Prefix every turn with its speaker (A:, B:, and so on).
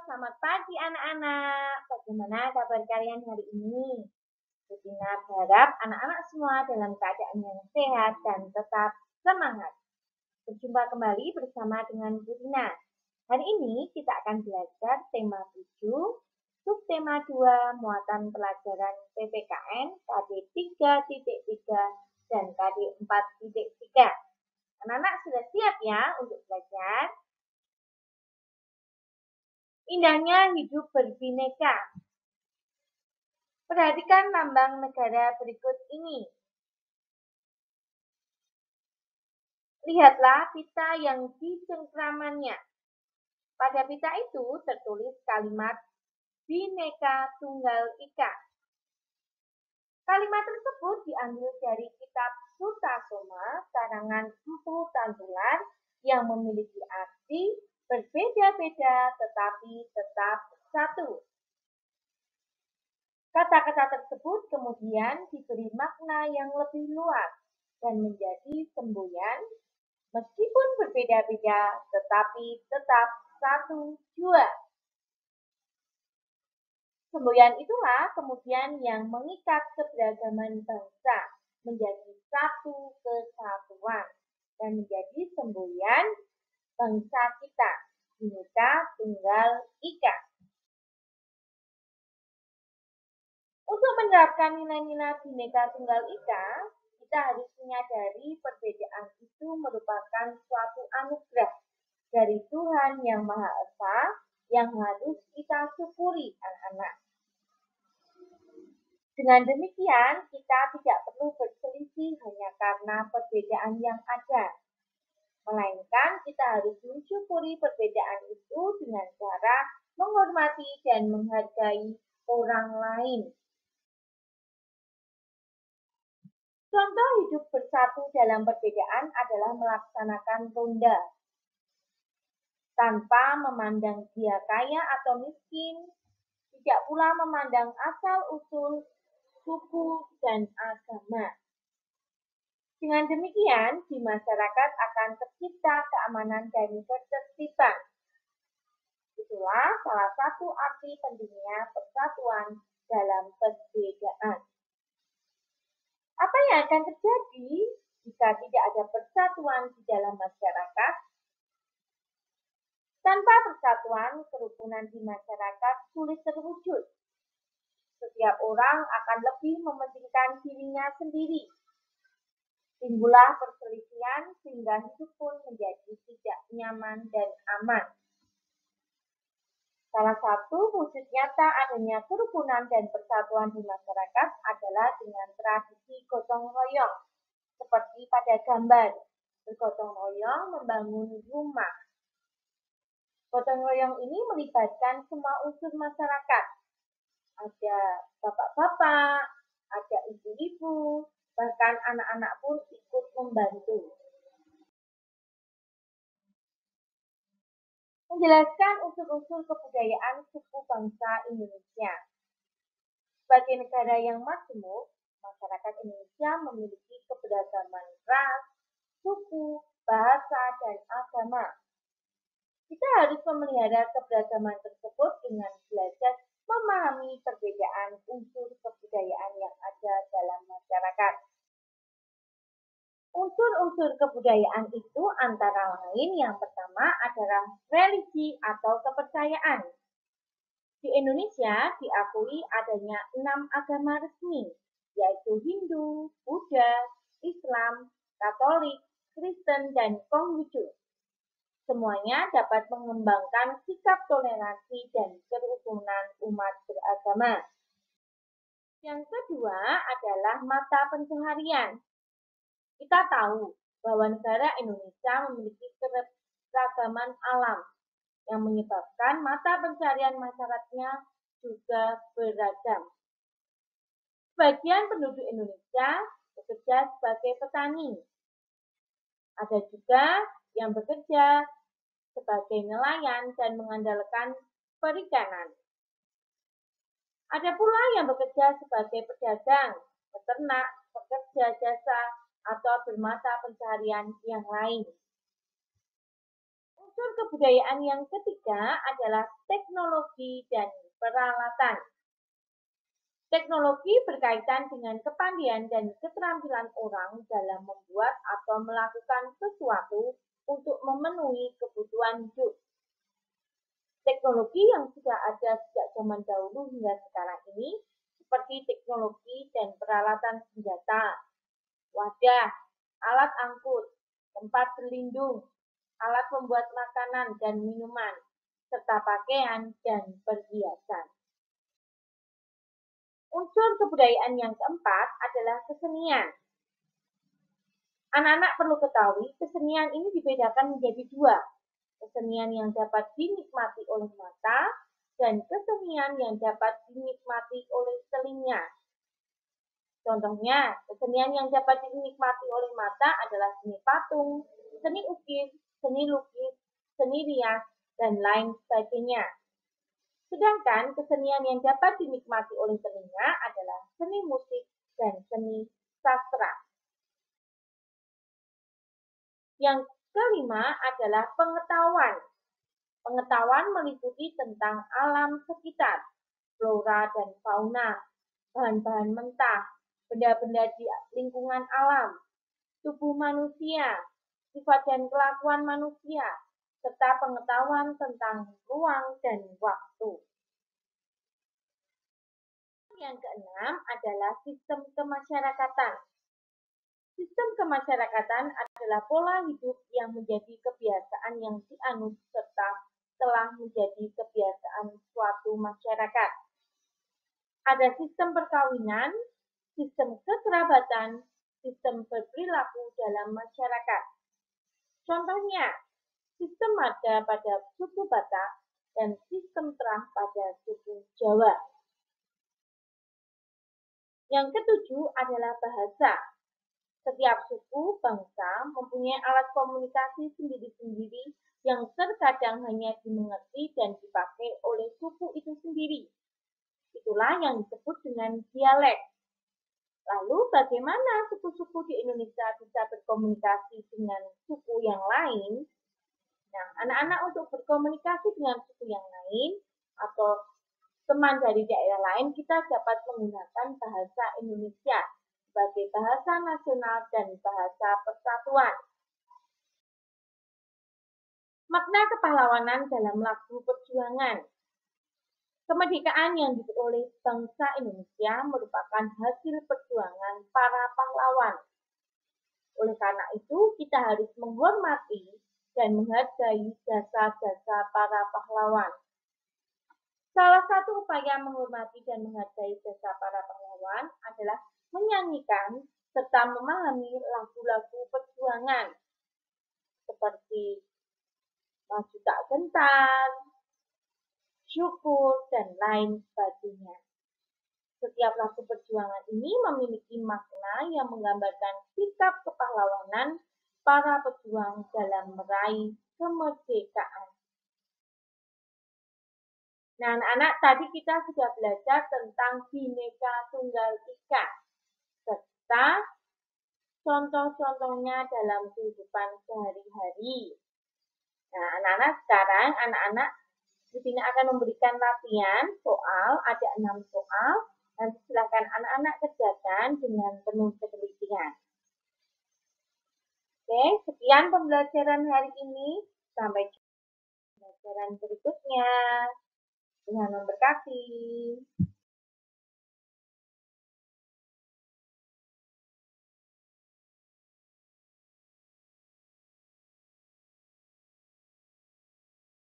A: selamat pagi anak-anak. Bagaimana kabar kalian hari ini? Betina berharap anak-anak semua dalam keadaan yang sehat dan tetap semangat. Berjumpa kembali bersama dengan Bu Dina. Hari ini kita akan belajar tema 7, subtema 2, muatan pelajaran PPKN KD 3.3 dan KD 4.3. Anak-anak sudah siap ya untuk belajar? Indahnya hidup berbineka. Perhatikan lambang negara berikut ini. Lihatlah pita yang di cengkramannya. Pada pita itu tertulis kalimat Bhinneka Tunggal Ika. Kalimat tersebut diambil dari kitab Sutasoma karangan Empu Tantular yang memiliki arti berbeda-beda tetapi tetap satu. Kata-kata tersebut kemudian diberi makna yang lebih luas dan menjadi semboyan meskipun berbeda-beda tetapi tetap satu jua. Semboyan itulah kemudian yang mengikat keberagaman bangsa menjadi satu kesatuan dan menjadi semboyan bangsa kita, Bhinneka Tunggal Ika. Untuk menerapkan nilai-nilai Bhinneka Tunggal Ika, kita harus menyadari perbedaan itu merupakan suatu anugerah dari Tuhan Yang Maha Esa yang harus kita syukuri, anak-anak. Dengan demikian, kita tidak perlu berselisih hanya karena perbedaan yang ada, melainkan kita harus mensyukuri perbedaan itu dengan cara menghormati dan menghargai orang lain. Contoh hidup bersatu dalam perbedaan adalah melaksanakan ronda. Tanpa memandang dia kaya atau miskin, tidak pula memandang asal-usul, suku, dan agama. Dengan demikian, di masyarakat akan tercipta keamanan dan ketertiban. Itulah salah satu arti pentingnya persatuan dalam perbedaan. Apa yang akan terjadi jika tidak ada persatuan di dalam masyarakat? Tanpa persatuan, kerukunan di masyarakat sulit terwujud. Setiap orang akan lebih mementingkan dirinya sendiri. Timbullah perselisihan sehingga hidup pun menjadi tidak nyaman dan aman. Salah satu wujud nyata adanya kerukunan dan persatuan di masyarakat adalah dengan tradisi gotong royong. Seperti pada gambar, bergotong royong membangun rumah. Gotong royong ini melibatkan semua unsur masyarakat. Ada bapak-bapak, ada ibu-ibu, bahkan anak-anak pun ikut membantu. Menjelaskan unsur-unsur kebudayaan suku bangsa Indonesia. Sebagai negara yang majemuk, masyarakat Indonesia memiliki keberagaman ras, suku, bahasa, dan agama. Kita harus memelihara keberagaman tersebut dengan belajar memahami perbedaan unsur kebudayaan yang ada dalam masyarakat. Unsur-unsur kebudayaan itu antara lain yang pertama adalah religi atau kepercayaan. Di Indonesia diakui adanya 6 agama resmi, yaitu Hindu, Buddha, Islam, Katolik, Kristen, dan Konghucu. Semuanya dapat mengembangkan sikap toleransi dan kerukunan umat beragama. Yang kedua adalah mata pencaharian. Kita tahu bahwa negara Indonesia memiliki keragaman alam yang menyebabkan mata pencaharian masyarakatnya juga beragam. Sebagian penduduk Indonesia bekerja sebagai petani. Ada juga yang bekerja sebagai nelayan dan mengandalkan perikanan. Ada pula yang bekerja sebagai pedagang, peternak, pekerja jasa, atau bermata pencaharian yang lain. Unsur kebudayaan yang ketiga adalah teknologi dan peralatan. Teknologi berkaitan dengan kepandaian dan keterampilan orang dalam membuat atau melakukan sesuatu untuk memenuhi kebutuhan hidup. Teknologi yang sudah ada sejak zaman dahulu hingga sekarang ini, seperti teknologi dan peralatan senjata, wadah, alat angkut, tempat berlindung, alat pembuat makanan dan minuman, serta pakaian dan perhiasan. Unsur kebudayaan yang keempat adalah kesenian. Anak-anak perlu ketahui, kesenian ini dibedakan menjadi dua. Kesenian yang dapat dinikmati oleh mata dan kesenian yang dapat dinikmati oleh telinga. Contohnya, kesenian yang dapat dinikmati oleh mata adalah seni patung, seni ukir, seni lukis, seni rias, dan lain sebagainya. Sedangkan kesenian yang dapat dinikmati oleh telinga adalah seni musik dan seni sastra. Yang kelima adalah pengetahuan. Pengetahuan meliputi tentang alam sekitar, flora dan fauna, bahan-bahan mentah, benda-benda di lingkungan alam, tubuh manusia, sifat dan kelakuan manusia, serta pengetahuan tentang ruang dan waktu. Yang keenam adalah sistem kemasyarakatan. Sistem kemasyarakatan adalah pola hidup yang menjadi kebiasaan yang dianut serta telah menjadi kebiasaan suatu masyarakat. Ada sistem perkawinan, sistem kekerabatan, sistem berperilaku dalam masyarakat. Contohnya, sistem marga pada suku Batak dan sistem terah pada suku Jawa. Yang ketujuh adalah bahasa. Setiap suku, bangsa mempunyai alat komunikasi sendiri-sendiri yang terkadang hanya dimengerti dan dipakai oleh suku itu sendiri. Itulah yang disebut dengan dialek. Lalu bagaimana suku-suku di Indonesia bisa berkomunikasi dengan suku yang lain? Nah, anak-anak untuk berkomunikasi dengan suku yang lain atau teman dari daerah lain, kita dapat menggunakan bahasa Indonesia sebagai bahasa nasional dan bahasa persatuan. Makna kepahlawanan dalam lagu perjuangan. Kemerdekaan yang diperoleh bangsa Indonesia merupakan hasil perjuangan para pahlawan. Oleh karena itu, kita harus menghormati dan menghargai jasa-jasa para pahlawan. Salah satu upaya menghormati dan menghargai jasa para pahlawan adalah menyanyikan serta memahami lagu-lagu perjuangan seperti Maju Tak Gentar, Syukur, dan lain sebagainya. Setiap lagu perjuangan ini memiliki makna yang menggambarkan sikap kepahlawanan para pejuang dalam meraih kemerdekaan. Nah, anak-anak, tadi kita sudah belajar tentang Bhinneka Tunggal Ika, serta contoh-contohnya dalam kehidupan sehari-hari. Nah, anak-anak, sekarang anak-anak di sini akan memberikan latihan soal, ada 6 soal. Nanti silakan anak-anak kerjakan dengan penuh ketelitian. Oke, sekian pembelajaran hari ini. Sampai jumpa pembelajaran berikutnya. Tuhan memberkati.